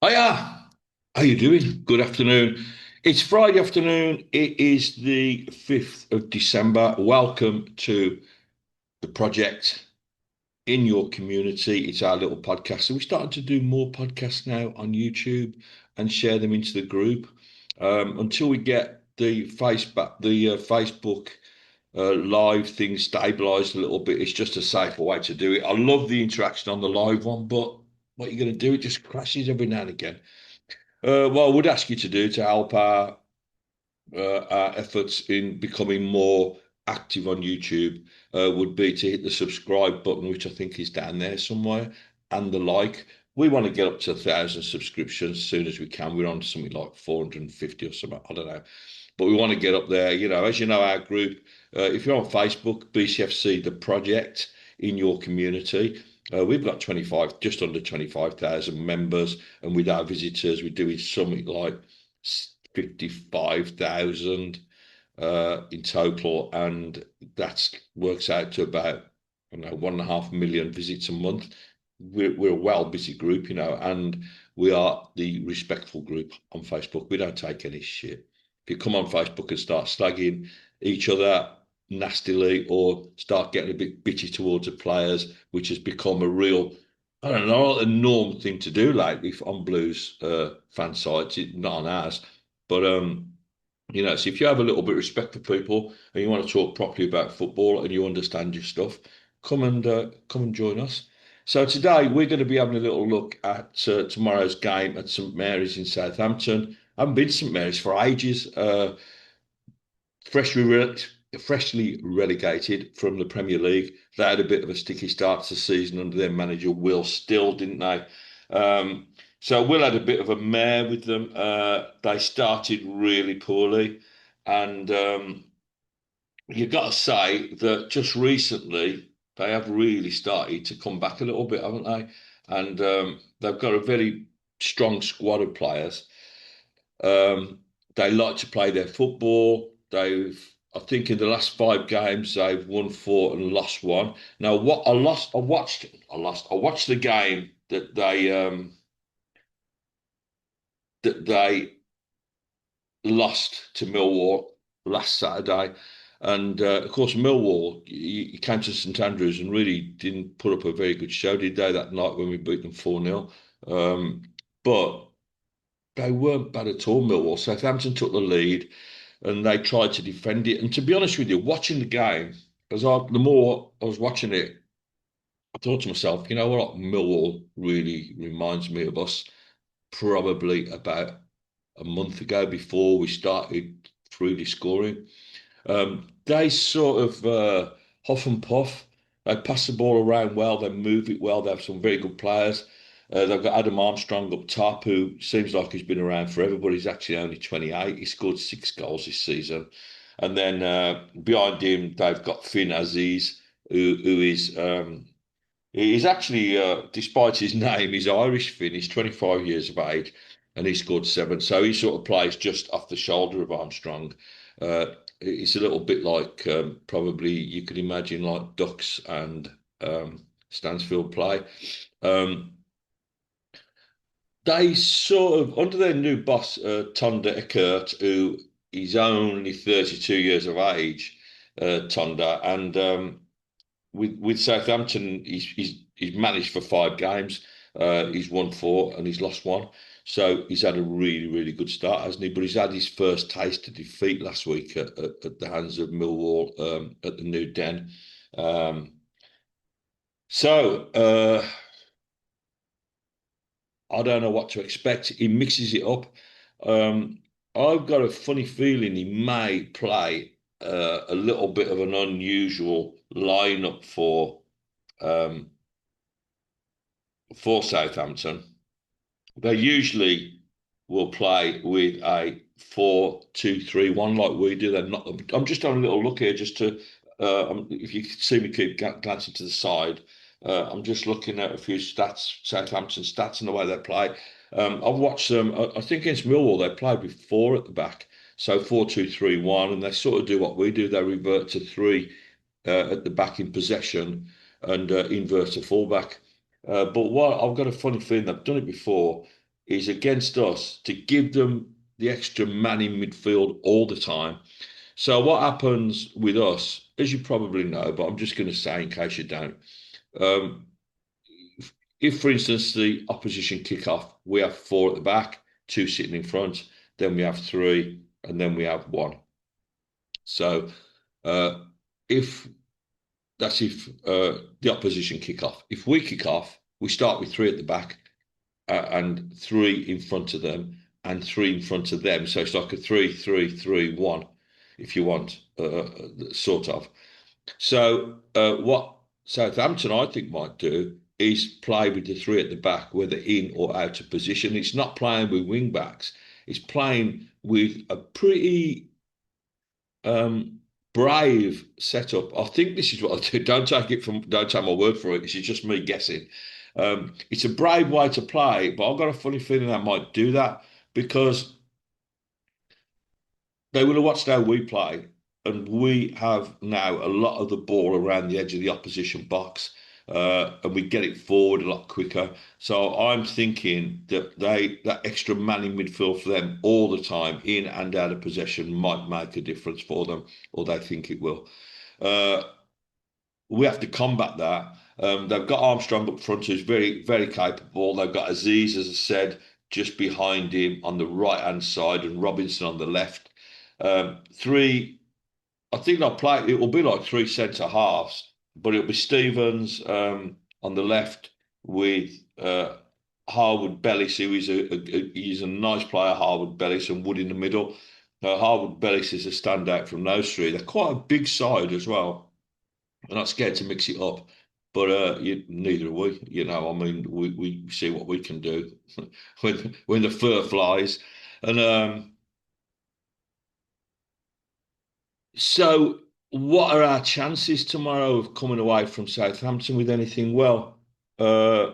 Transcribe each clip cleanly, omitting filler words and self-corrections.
Hiya, how you doing? Good afternoon. It's Friday afternoon. It is the 5th of December. Welcome to the project in your community. It's our little podcast. So we're starting to do more podcasts now on YouTube and share them into the group. Until we get the Facebook live thing stabilized a little bit, it's just a safer way to do it. I love the interaction on the live one, but what you're going to do, it just crashes every now and again. What I would ask you to do to help our efforts in becoming more active on YouTube would be to hit the subscribe button, which I think is down there somewhere, and the like. We want to get up to 1,000 subscriptions as soon as we can. We're on something like 450 or something. I don't know. But we want to get up there. As you know, our group, if you're on Facebook, BCFC, the project in your community, we've got 25, just under 25,000 members. And with our visitors, we're doing something like 55,000 in total. And that works out to about, I don't know, 1.5 million visits a month. We're a well busy group, and we are the respectful group on Facebook. We don't take any shit. If you come on Facebook and start slagging each other nastily or start getting a bit bitchy towards the players, which has become a real, I don't know, a norm thing to do lately on Blues fan sites, not on ours. But so if you have a little bit of respect for people and you want to talk properly about football and you understand your stuff, come and join us. So today we're going to be having a little look at tomorrow's game at St Mary's in Southampton. I haven't been to St Mary's for ages. Freshly re freshly relegated from the Premier League. They had a bit of a sticky start to the season under their manager Will Still, didn't they? So Will had a bit of a mare with them. They started really poorly, and you've got to say that just recently they have really started to come back a little bit, haven't they? And they've got a very strong squad of players. They like to play their football. I think, in the last 5 games, they've won four and lost one. Now, what I watched the game that they lost to Millwall last Saturday. And of course, Millwall, you came to St Andrews and really didn't put up a very good show, did they, that night when we beat them 4-0? But they weren't bad at all, Millwall. Southampton took the lead and they tried to defend it. And to be honest with you, watching the game, the more I was watching it, I thought to myself, you know what, Millwall really reminds me of us probably about a month ago before we started really scoring. They sort of huff and puff. They pass the ball around well. They move it well. They have some very good players. They've got Adam Armstrong up top, who seems like he's been around forever, but he's actually only 28. He scored 6 goals this season. And then behind him, they've got Finn Aziz, who is he's actually, despite his name, he's Irish Finn. He's 25 years of age, and he scored 7. So he sort of plays just off the shoulder of Armstrong. It's a little bit like probably you could imagine like Ducks and Stansfield play. Um, they sort of, under their new boss, Tonda Eckert, who is only 32 years of age, Tonda, and with Southampton, he's managed for 5 games. He's won 4 and he's lost 1. So he's had a really, really good start, hasn't he? But he's had his first taste of defeat last week at the hands of Millwall at the New Den. Um, so I don't know what to expect. He mixes it up. Um, I've got a funny feeling he may play a little bit of an unusual lineup um, for Southampton. They usually will play with a 4-2-3-1 like we do. They're not. I'm just having a little look here just to. If you see me keep glancing to the side, I'm just looking at a few stats, Southampton stats, and the way they play. I've watched them. I think against Millwall they played with 4 at the back, so 4-2-3-1, and they sort of do what we do. They revert to 3 at the back in possession and invert to fullback. But what I've got a funny feeling they've done it before. is against us to give them the extra man in midfield all the time. So what happens with us, as you probably know, but I'm just going to say in case you don't, um, if, for instance, the opposition kick off, we have four at the back, two sitting in front, then we have three, and then we have one. So uh, if if the opposition kick off, if we kick off, we start with three at the back and three in front of them and three in front of them. So it's like a 3-3-3-1, if you want, sort of. So what Southampton, I think, might do is play with the three at the back, whether in or out of position. It's not playing with wing backs. It's playing with a pretty um, brave setup. I think this is what I do. Don't take my word for it. This is just me guessing. It's a brave way to play, but I've got a funny feeling I might do that because they will have watched how we play, and we have now a lot of the ball around the edge of the opposition box, and we get it forward a lot quicker. So I'm thinking that that extra man in midfield for them all the time, in and out of possession, might make a difference for them, or they think it will. Uh, we have to combat that. They've got Armstrong up front, who's very, very capable. They've got Aziz, as I said, just behind him on the right hand side, and Robinson on the left. Three, I think they'll play. It will be like three centre halves, but it'll be Stevens on the left with Harwood Bellis, who is he's a nice player, Harwood Bellis, and Wood in the middle. Harwood Bellis is a standout from those three. They're quite a big side as well. I'm not scared to mix it up, but neither are we. I mean, we see what we can do when the fur flies, and so what are our chances tomorrow of coming away from Southampton with anything? Well, uh,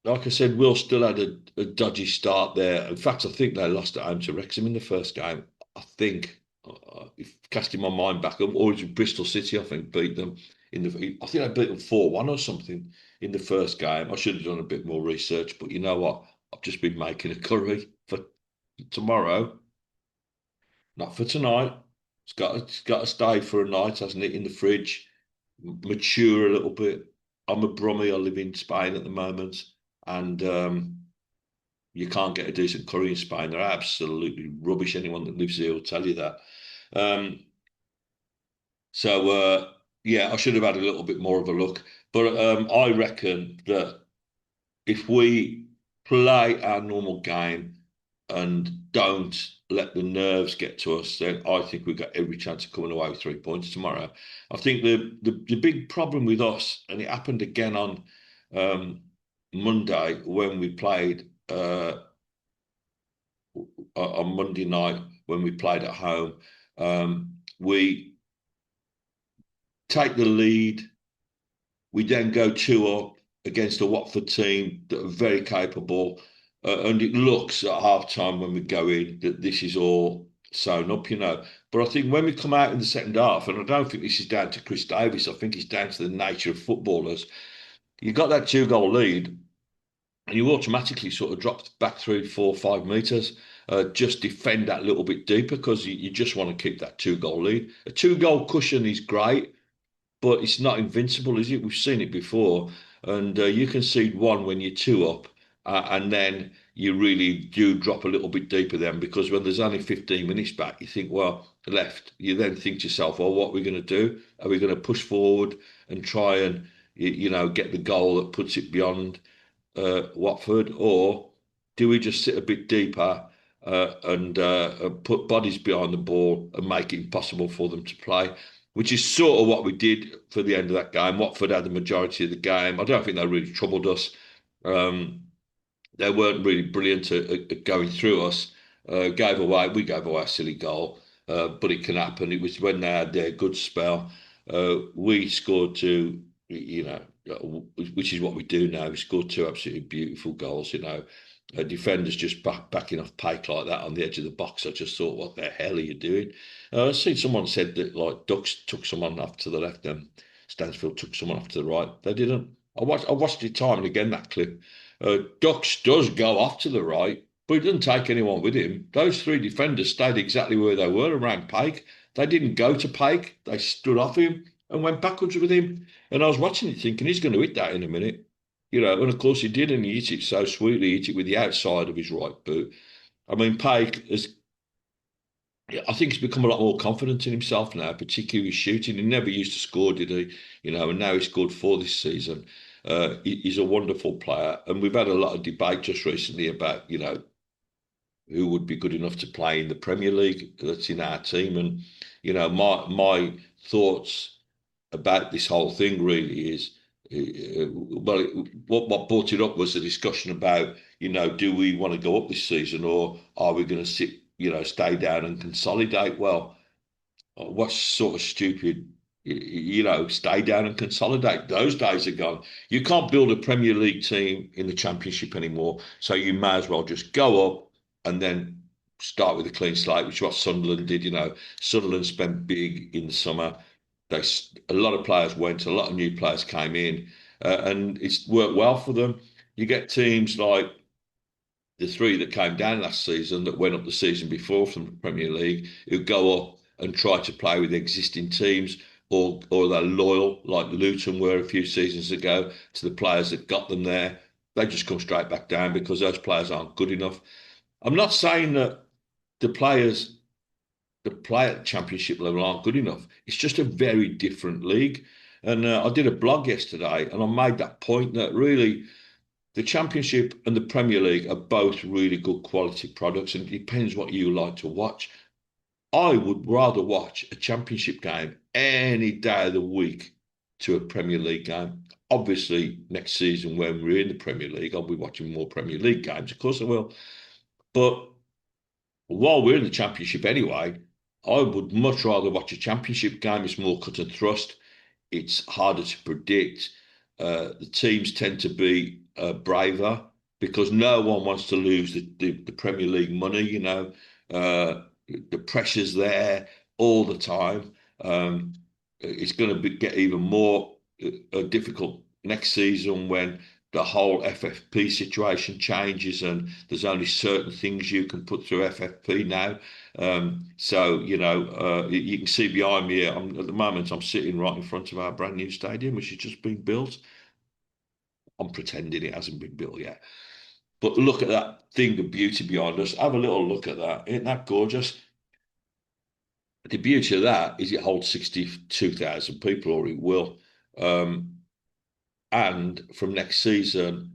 like I said, Will still had a dodgy start there. In fact, I think they lost at home to Wrexham in the first game. I think, if casting my mind back, or was it Bristol City? I think beat them in the. I think they beat them 4-1 or something in the first game. I should have done a bit more research, but you know what? I've just been making a curry for tomorrow, not for tonight. It's got to stay for a night, hasn't it? In the fridge, mature a little bit. I'm a Brummie. I live in Spain at the moment, and you can't get a decent curry in Spain. They're absolutely rubbish. Anyone that lives here will tell you that. Um, so yeah, I should have had a little bit more of a look, but I reckon that if we play our normal game and don't let the nerves get to us, then I think we've got every chance of coming away with 3 points tomorrow. I think the big problem with us, and it happened again on um, Monday when we played on Monday night when we played at home. We take the lead. We then go two up against a Watford team that are very capable. And it looks at half time when we go in that this is all sewn up. But I think when we come out in the second half, and I don't think this is down to Chris Davis, I think it's down to the nature of footballers. You got that 2-goal lead, and you automatically sort of drop back 3, 4, 5 meters. Just defend that little bit deeper because you just want to keep that 2-goal lead. A 2-goal cushion is great, but it's not invincible, is it? We've seen it before, and you concede one when you're two up, and then you really do drop a little bit deeper then because when there's only 15 minutes back, you think, well, left. You then think to yourself, well, what are we going to do? Are we going to push forward and try and get the goal that puts it beyond Watford, or do we just sit a bit deeper and put bodies behind the ball and make it impossible for them to play? Which is sort of what we did for the end of that game. Watford had the majority of the game. I don't think they really troubled us. Um, they weren't really brilliant at going through us. We gave away a silly goal, but it can happen. It was when they had their good spell. We scored two, which is what we do now. We scored two absolutely beautiful goals. Defenders just backing off Pake like that on the edge of the box. I just thought, what the hell are you doing? I've seen someone said that like Ducks took someone off to the left and Stansfield took someone off to the right. They didn't. I watched it time and again that clip. Dux does go off to the right, but he doesn't take anyone with him. Those three defenders stayed exactly where they were around Pike. They didn't go to Pike. They stood off him and went backwards with him. And I was watching it thinking he's going to hit that in a minute. And of course he did, and he hit it so sweetly, he hit it with the outside of his right boot. I mean, Pike has, I think he's become a lot more confident in himself now, particularly with shooting. He never used to score, did he? And now he scored four this season. He's a wonderful player, and we've had a lot of debate just recently about, who would be good enough to play in the Premier League that's in our team. And, my thoughts about this whole thing really is, well, what brought it up was the discussion about, do we want to go up this season or are we going to sit, stay down and consolidate? Well, what sort of stupid, stay down and consolidate? Those days are gone. You can't build a Premier League team in the Championship anymore, so you may as well just go up and then start with a clean slate, which is what Sunderland did. Sunderland spent big in the summer. They A lot of players went, a lot of new players came in, and it's worked well for them. You get teams like the three that came down last season that went up the season before from the Premier League, who go up and try to play with existing teams, or they're loyal, like Luton were a few seasons ago, to the players that got them there. They just come straight back down because those players aren't good enough. I'm not saying that the players that play at the Championship level aren't good enough. It's just a very different league. And I did a blog yesterday, and I made that point that really the Championship and the Premier League are both really good quality products, and it depends what you like to watch. I would rather watch a Championship game any day of the week to a Premier League game. Obviously, next season when we're in the Premier League, I'll be watching more Premier League games. Of course, I will. But while we're in the Championship anyway, I would much rather watch a Championship game. It's more cut and thrust. It's harder to predict. The teams tend to be braver because no one wants to lose the Premier League money. The pressure's there all the time. It's going to get even more difficult next season when the whole FFP situation changes and there's only certain things you can put through FFP now. So, you can see behind me, at the moment, I'm sitting right in front of our brand new stadium, which has just been built. I'm pretending it hasn't been built yet. But look at that thing of beauty behind us. Have a little look at that. Isn't that gorgeous? The beauty of that is it holds 62,000 people, or it will. And from next season,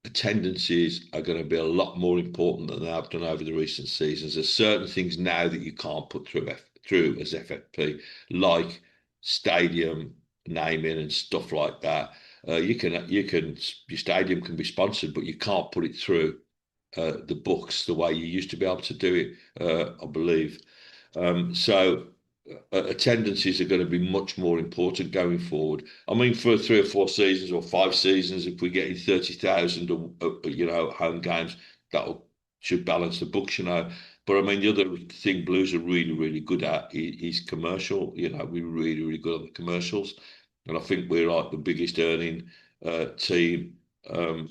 attendances are going to be a lot more important than they have done over the recent seasons. There's certain things now that you can't put through as FFP, like stadium naming and stuff like that. Your stadium can be sponsored, but you can't put it through the books the way you used to be able to do it, I believe. So attendances are going to be much more important going forward. I mean, for 3 or 4 seasons or 5 seasons, if we get in 30,000, home games, that should balance the books. But I mean, the other thing Blues are really, really good at is commercial. We're really, really good at the commercials, and I think we're like the biggest earning team. Like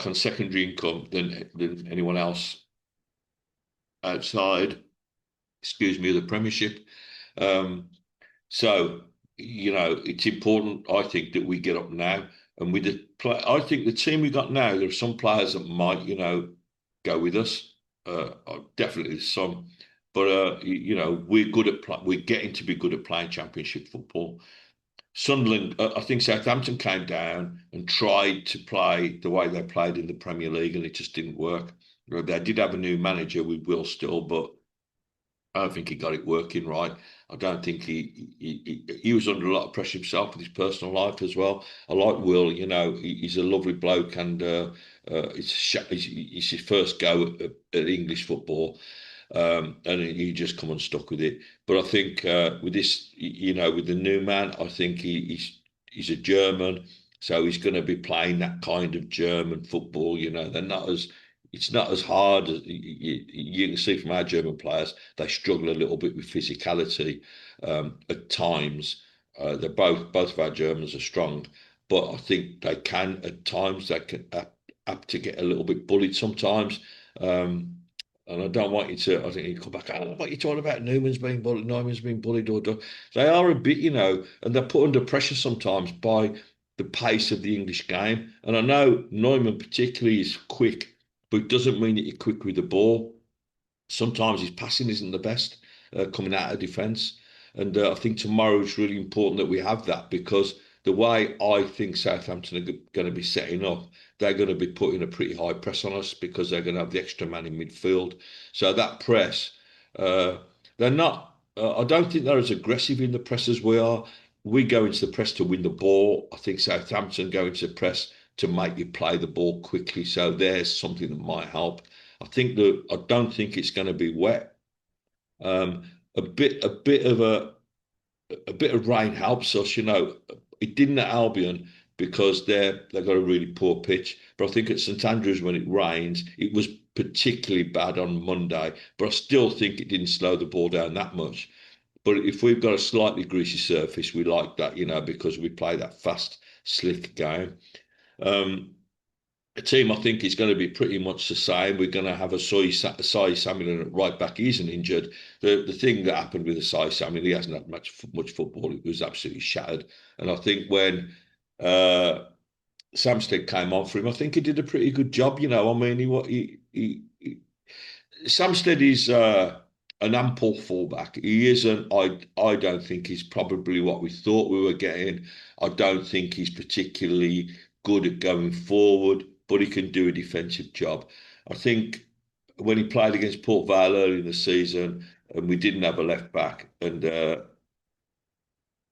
on secondary income than anyone else outside, excuse me, the Premiership. Um, so, it's important, I think, that we get up now. And with I think the team we got now, there are some players that might, go with us. Definitely some, but we're good at we're getting to be good at playing Championship football. Sunderland, I think Southampton came down and tried to play the way they played in the Premier League, and it just didn't work. They did have a new manager with Will Still, but I don't think he got it working right. I don't think he was under a lot of pressure himself with his personal life as well. I like Will, he's a lovely bloke, and it's his first go at English football, and he just come unstuck with it. But I think with this, with the new man, I think he's a German, so he's going to be playing that kind of German football. They're not as It's not as hard as you can see from our German players. They struggle a little bit with physicality at times. They're both of our Germans are strong, but I think they can at times they can apt to get a little bit bullied sometimes. Um, and I don't want you to. I think you come back. I don't know what you're talking about. Newman's being bullied. Newman's being bullied, or they are a bit, and they're put under pressure sometimes by the pace of the English game. And I know Neumann particularly is quick, but it doesn't mean that you're quick with the ball. Sometimes his passing isn't the best coming out of defence. And I think tomorrow it's really important that we have that because the way I think Southampton are going to be setting up, they're going to be putting a pretty high press on us because they're going to have the extra man in midfield. So that press, uh, they're not. I don't think they're as aggressive in the press as we are. We go into the press to win the ball. I think Southampton go into the press to make you play the ball quickly. So there's something that might help. I don't think it's going to be wet. Um, a bit of rain helps us. It didn't at Albion because they've got a really poor pitch. But I think at St Andrews when it rains, it was particularly bad on Monday. But I still think it didn't slow the ball down that much. But if we've got a slightly greasy surface, we like that, because we play that fast, slick game. Um, a team I think is going to be pretty much the same. We're going to have a Sai Samuel at right back. He isn't injured. The thing that happened with the Sai Samuel, he hasn't had much football. It was absolutely shattered. And I think when uh, Samsted came on for him, I think he did a pretty good job. I mean, Samsted is an ample fullback. He isn't. I don't think he's probably what we thought we were getting. I don't think he's particularly good at going forward, but he can do a defensive job. I think when he played against Port Vale early in the season, and we didn't have a left back, and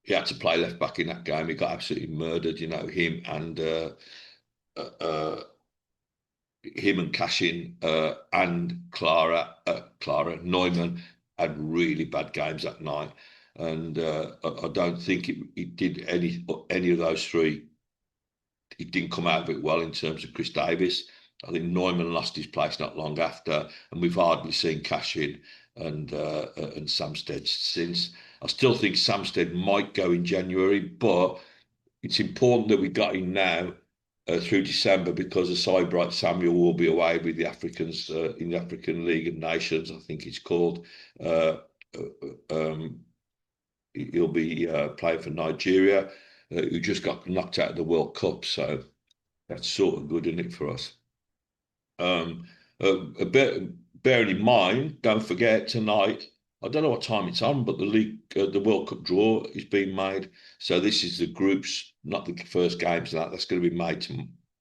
he had to play left back in that game. He got absolutely murdered. Him and uh, uh, him and Cashin and Clara Neumann had really bad games that night, and I don't think it did any of those three. It didn't come out of it well in terms of Chris Davis. I think Neumann lost his place not long after, and we've hardly seen Cashin and Samsted since. I still think Samsted might go in January, but it's important that we got in now through December because Asai Bright Samuel will be away with the Africans in the African League of Nations, I think it's called. Uh, um, he'll be playing for Nigeria, who just got knocked out of the World Cup. So that's sort of good, isn't it, for us? Um, a bit bearing in mind, don't forget tonight. I don't know what time it's on, but the World Cup draw is being made. So this is the groups, not the first games. That's going to be made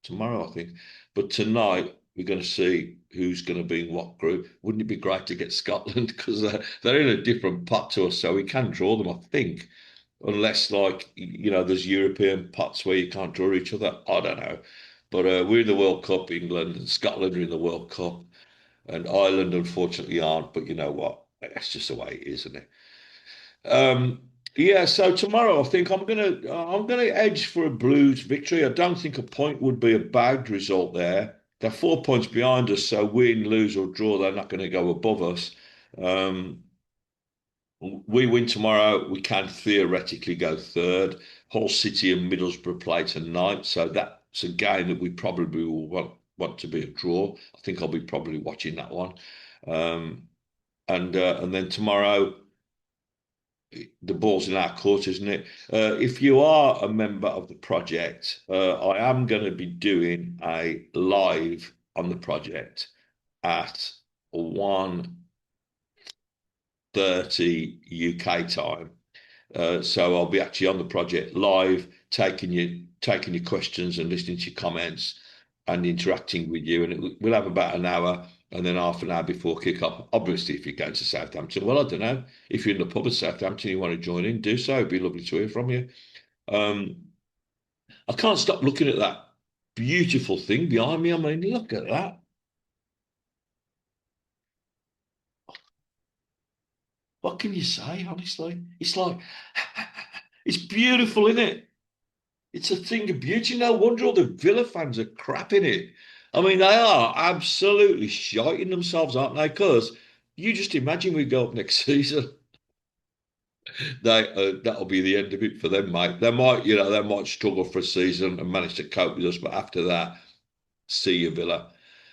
tomorrow, I think. But tonight we're going to see who's going to be in what group. Wouldn't it be great to get Scotland because they're in a different pot to us, so we can draw them, I think, unless there's European pots where you can't draw each other. I don't know. But we're in the World Cup, England and Scotland are in the World Cup, and Ireland unfortunately aren't. But you know what? That's just the way it is, isn't it? Yeah. So tomorrow, I think I'm gonna edge for a Blues victory. I don't think a point would be a bad result there. They're 4 points behind us, so win, lose or draw, they're not going to go above us. Um, we win tomorrow, we can theoretically go third. Hull City and Middlesbrough play tonight, so that's a game that we probably will want to be a draw. I think I'll be probably watching that one. Um, and then tomorrow, the ball's in our court, isn't it? If you are a member of the project, I am going to be doing a live on the project at 1:30 UK time. So I'll be actually on the project live, taking your questions and listening to your comments and interacting with you. And we'll have about an hour and then half an hour before kick-off. Obviously, if you're going to Southampton, well, I don't know. If you're in the pub at Southampton, you want to join in, do so. It'd be lovely to hear from you. Um, I can't stop looking at that beautiful thing behind me. I mean, look at that. What can you say, honestly? It's like, it's beautiful, isn't it? It's a thing of beauty. No wonder all the Villa fans are crapping it. I mean, they are absolutely shiting themselves, aren't they? Because you just imagine we go up next season. That'll be the end of it for them, mate. They might struggle for a season and manage to cope with us, but after that, see you, Villa.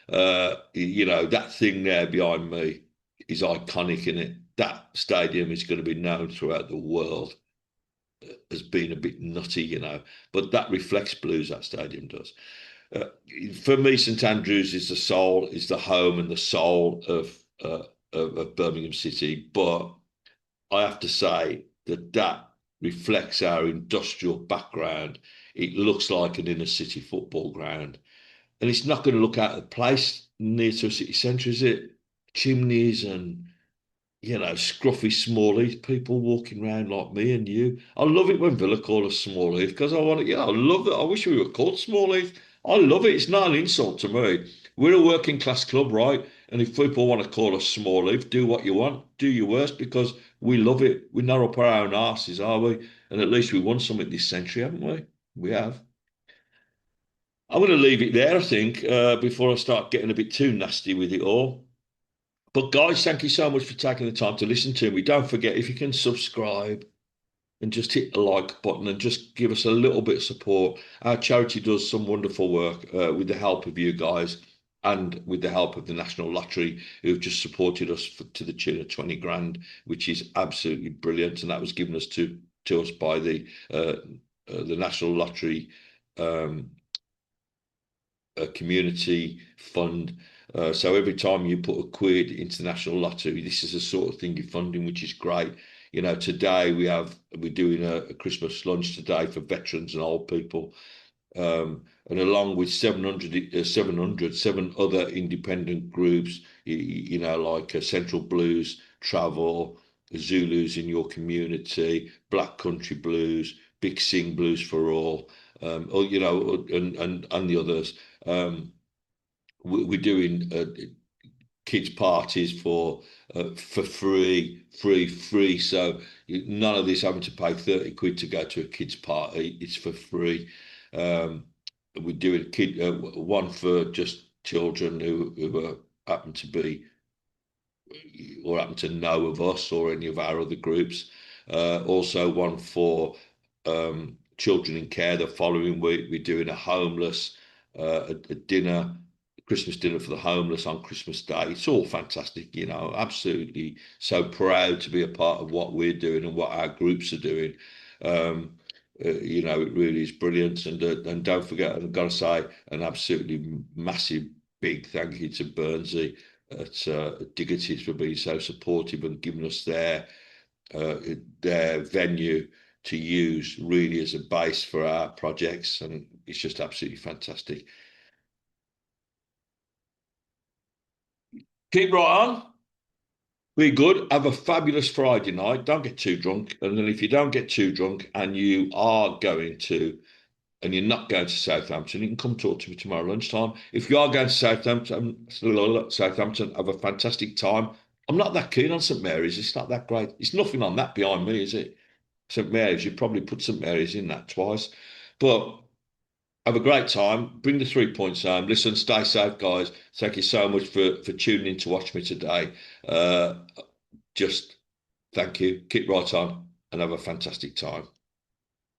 That thing there behind me is iconic in it. That stadium is going to be known throughout the world as being a bit nutty, but that reflects Blues, that stadium does. Uh, for me, St Andrews is the soul, is the home and the soul of Birmingham City. But I have to say that reflects our industrial background. It looks like an inner city football ground, and it's not going to look out of place near to a city centre, is it? Chimneys and scruffy small heath people walking around like me and you. I love it when Villa call us small heath because I want to, I love it. I wish we were called small heath. I love it. It's not an insult to me. We're a working class club, right? And if people want to call us small heath, do what you want, do your worst because we love it. We're not up our own arses, are we? And at least we won something this century, haven't we? We have. I'm going to leave it there, I think, before I start getting a bit too nasty with it all. But guys, thank you so much for taking the time to listen to me. Don't forget if you can subscribe and just hit the like button and just give us a little bit of support. Our charity does some wonderful work with the help of you guys and with the help of the National Lottery, who've just supported us to the tune of 20 grand, which is absolutely brilliant. And that was given us to us by the National Lottery um, community fund. So every time you put a quid into National Lottery, this is the sort of thing you're funding, which is great. Today we're doing a Christmas lunch today for veterans and old people, and along with 7 other independent groups, like Central Blues, Travel, Zulus in your community, Black Country Blues, Big Sing Blues for All, and the others. Um, we're doing kids parties for free. So none of this having to pay 30 quid to go to a kids party. It's for free. Um, we're doing one for just children who happen to be or happen to know of us or any of our other groups. Also, one for children in care. The following week, we're doing a homeless a dinner, Christmas dinner for the homeless on Christmas Day. It's all fantastic, absolutely so proud to be a part of what we're doing and what our groups are doing. Um, it really is brilliant. And don't forget, I've got to say an absolutely massive big thank you to Burnsy at Diggities for being so supportive and giving us uh, their venue to use really as a base for our projects, and it's just absolutely fantastic. Keep right on. Be good. Have a fabulous Friday night. Don't get too drunk. And then if you don't get too drunk and you are going to, and you're not going to Southampton, you can come talk to me tomorrow lunchtime. If you are going to Southampton, have a fantastic time. I'm not that keen on St Mary's. It's not that great. It's nothing on that behind me, is it? St Mary's, you probably put St Mary's in that twice. But have a great time. Bring the 3 points home. Listen, stay safe, guys. Thank you so much for tuning in to watch me today. Just thank you. Keep right on and have a fantastic time.